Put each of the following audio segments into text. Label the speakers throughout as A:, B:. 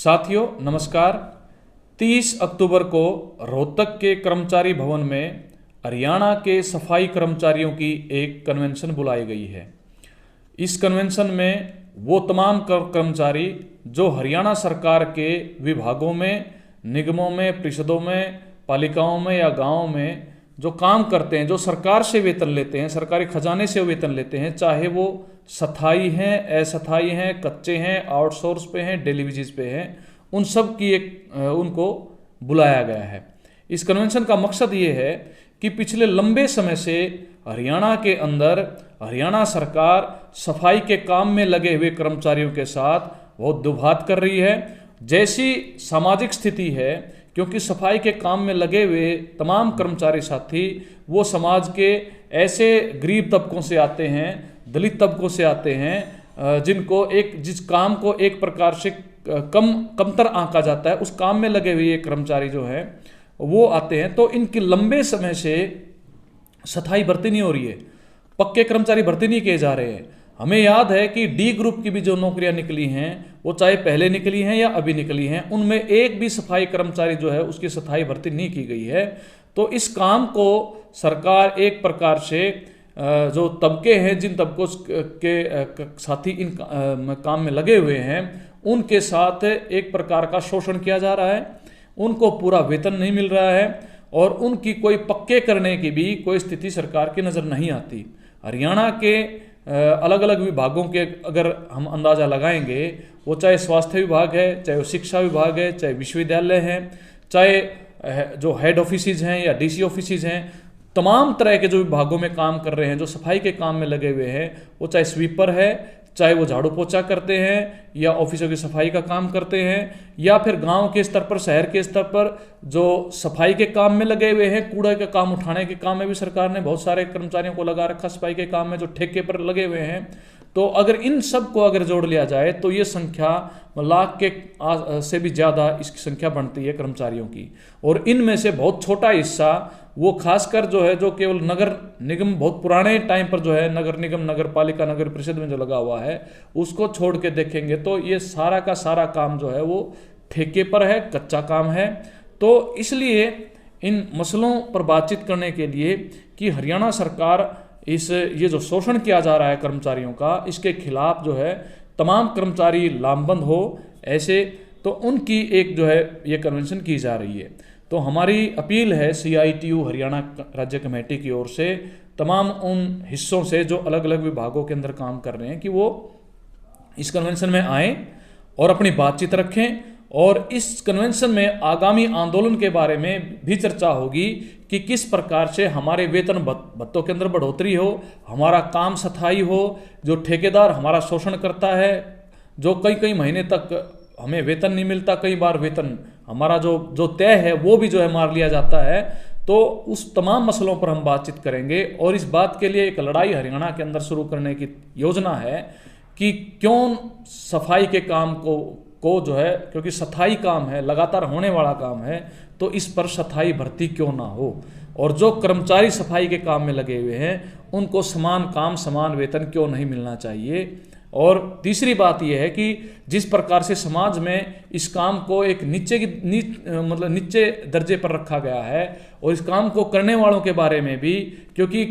A: साथियों नमस्कार। 30 अक्टूबर को रोहतक के कर्मचारी भवन में हरियाणा के सफाई कर्मचारियों की एक कन्वेंशन बुलाई गई है। इस कन्वेंशन में वो तमाम कर्मचारी जो हरियाणा सरकार के विभागों में, निगमों में, परिषदों में, पालिकाओं में या गाँवों में जो काम करते हैं, जो सरकार से वेतन लेते हैं, सरकारी खजाने से वेतन लेते हैं, चाहे वो स्थायी हैं, अस्थायी हैं, कच्चे हैं, आउटसोर्स पे हैं, डेली वेजेस पे हैं, उन सब की उनको बुलाया गया है। इस कन्वेंशन का मकसद ये है कि पिछले लंबे समय से हरियाणा के अंदर हरियाणा सरकार सफाई के काम में लगे हुए कर्मचारियों के साथ बहुत दुर्भाव कर रही है। जैसी सामाजिक स्थिति है, क्योंकि सफाई के काम में लगे हुए तमाम कर्मचारी साथी वो समाज के ऐसे गरीब तबकों से आते हैं, दलित तबकों से आते हैं, जिनको जिस काम को एक प्रकार से कमतर आंका जाता है, उस काम में लगे हुए ये कर्मचारी जो है वो आते हैं। तो इनकी लंबे समय से स्थायी भर्ती नहीं हो रही है, पक्के कर्मचारी भर्ती नहीं किए जा रहे हैं। हमें याद है कि डी ग्रुप की भी जो नौकरियां निकली हैं, वो चाहे पहले निकली हैं या अभी निकली हैं, उनमें एक भी सफाई कर्मचारी जो है उसकी स्थायी भर्ती नहीं की गई है। तो इस काम को सरकार एक प्रकार से जो तबके हैं, जिन तबकों के साथी इन काम में लगे हुए हैं, उनके साथ एक प्रकार का शोषण किया जा रहा है। उनको पूरा वेतन नहीं मिल रहा है और उनकी कोई पक्के करने की भी कोई स्थिति सरकार की नज़र नहीं आती। हरियाणा के अलग अलग विभागों के अगर हम अंदाज़ा लगाएंगे, वो चाहे स्वास्थ्य विभाग है, चाहे वो शिक्षा विभाग है, चाहे विश्वविद्यालय हैं, चाहे जो हेड ऑफिसेज हैं या डीसी ऑफिसेज हैं, तमाम तरह के जो विभागों में काम कर रहे हैं, जो सफाई के काम में लगे हुए हैं, वो चाहे स्वीपर है, चाहे वो झाड़ू पोछा करते हैं या ऑफिसों की सफाई का काम करते हैं, या फिर गांव के स्तर पर, शहर के स्तर पर जो सफाई के काम में लगे हुए हैं, कूड़े का काम उठाने के काम में भी सरकार ने बहुत सारे कर्मचारियों को लगा रखा, सफाई के काम में जो ठेके पर लगे हुए हैं। तो अगर इन सब को अगर जोड़ लिया जाए तो ये संख्या लाख के से भी ज़्यादा इसकी संख्या बनती है कर्मचारियों की। और इनमें से बहुत छोटा हिस्सा वो खासकर जो है, जो केवल नगर निगम, बहुत पुराने टाइम पर जो है नगर निगम, नगर पालिका, नगर परिषद में जो लगा हुआ है, उसको छोड़ के देखेंगे तो ये सारा का सारा काम जो है वो ठेके पर है, कच्चा काम है। तो इसलिए इन मसलों पर बातचीत करने के लिए कि हरियाणा सरकार ये जो शोषण किया जा रहा है कर्मचारियों का, इसके खिलाफ जो है तमाम कर्मचारी लामबंद हो ऐसे, तो उनकी एक जो है ये कन्वेंशन की जा रही है। तो हमारी अपील है CITU हरियाणा राज्य कमेटी की ओर से तमाम उन हिस्सों से जो अलग अलग विभागों के अंदर काम कर रहे हैं कि वो इस कन्वेंशन में आएँ और अपनी बातचीत रखें। और इस कन्वेंशन में आगामी आंदोलन के बारे में भी चर्चा होगी कि किस प्रकार से हमारे वेतन भत्तों के अंदर बढ़ोतरी हो, हमारा काम स्थायी हो, जो ठेकेदार हमारा शोषण करता है, जो कई कई महीने तक हमें वेतन नहीं मिलता, कई बार वेतन हमारा जो तय है वो भी जो है मार लिया जाता है। तो उस तमाम मसलों पर हम बातचीत करेंगे और इस बात के लिए एक लड़ाई हरियाणा के अंदर शुरू करने की योजना है कि क्यों सफाई के काम को जो है, क्योंकि स्थायी काम है, लगातार होने वाला काम है, तो इस पर स्थायी भर्ती क्यों ना हो, और जो कर्मचारी सफाई के काम में लगे हुए हैं उनको समान काम समान वेतन क्यों नहीं मिलना चाहिए। और तीसरी बात यह है कि जिस प्रकार से समाज में इस काम को एक नीचे दर्जे पर रखा गया है, और इस काम को करने वालों के बारे में भी, क्योंकि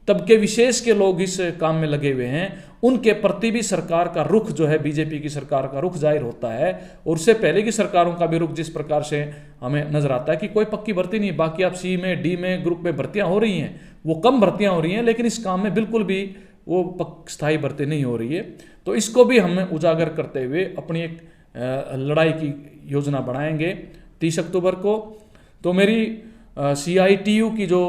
A: तबके विशेष के लोग इस काम में लगे हुए हैं, उनके प्रति भी सरकार का रुख जो है, बीजेपी की सरकार का रुख जाहिर होता है। और उससे पहले की सरकारों का भी रुख जिस प्रकार से हमें नजर आता है कि कोई पक्की भर्ती नहीं, बाकी आप C में, D में, ग्रुप में भर्तियां हो रही हैं, वो कम भर्तियां हो रही हैं, लेकिन इस काम में बिल्कुल भी वो स्थायी भर्ती नहीं हो रही है। तो इसको भी हम उजागर करते हुए अपनी एक लड़ाई की योजना बनाएंगे 30 अक्टूबर को। तो मेरी CITU की जो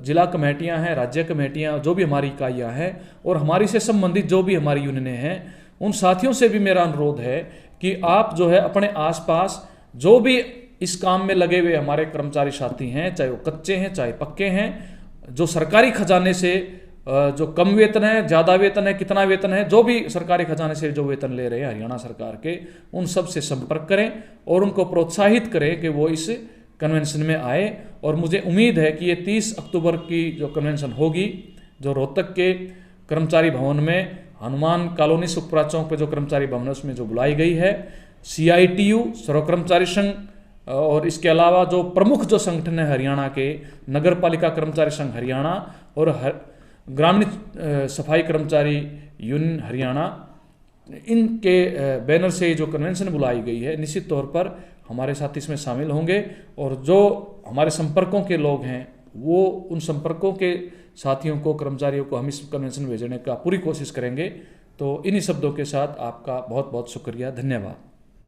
A: जिला कमेटियां हैं, राज्य कमेटियां, जो भी हमारी इकाइयां हैं और हमारी से संबंधित जो भी हमारी यूनियनें हैं, उन साथियों से भी मेरा अनुरोध है कि आप जो है अपने आसपास जो भी इस काम में लगे हुए हमारे कर्मचारी साथी हैं, चाहे वो कच्चे हैं चाहे पक्के हैं, जो सरकारी खजाने से जो कम वेतन है, ज़्यादा वेतन है, कितना वेतन है, जो भी सरकारी खजाने से जो वेतन ले रहे हैं हरियाणा सरकार के, उन सब से संपर्क करें और उनको प्रोत्साहित करें कि वो इस कन्वेंशन में आए। और मुझे उम्मीद है कि ये 30 अक्टूबर की जो कन्वेंशन होगी, जो रोहतक के कर्मचारी भवन में, हनुमान कॉलोनी सुखपुरा चौक पे जो कर्मचारी भवन है उसमें जो बुलाई गई है, CITU सर्व कर्मचारी संघ और इसके अलावा जो प्रमुख जो संगठन है हरियाणा के, नगर पालिका कर्मचारी संघ हरियाणा और ग्रामीण सफाई कर्मचारी यूनियन हरियाणा, इनके बैनर से जो कन्वेंशन बुलाई गई है, निश्चित तौर पर हमारे साथ इसमें शामिल होंगे। और जो हमारे संपर्कों के लोग हैं वो उन संपर्कों के साथियों को, कर्मचारियों को हम इस कन्वेंशन भेजने का पूरी कोशिश करेंगे। तो इन्हीं शब्दों के साथ आपका बहुत बहुत शुक्रिया, धन्यवाद।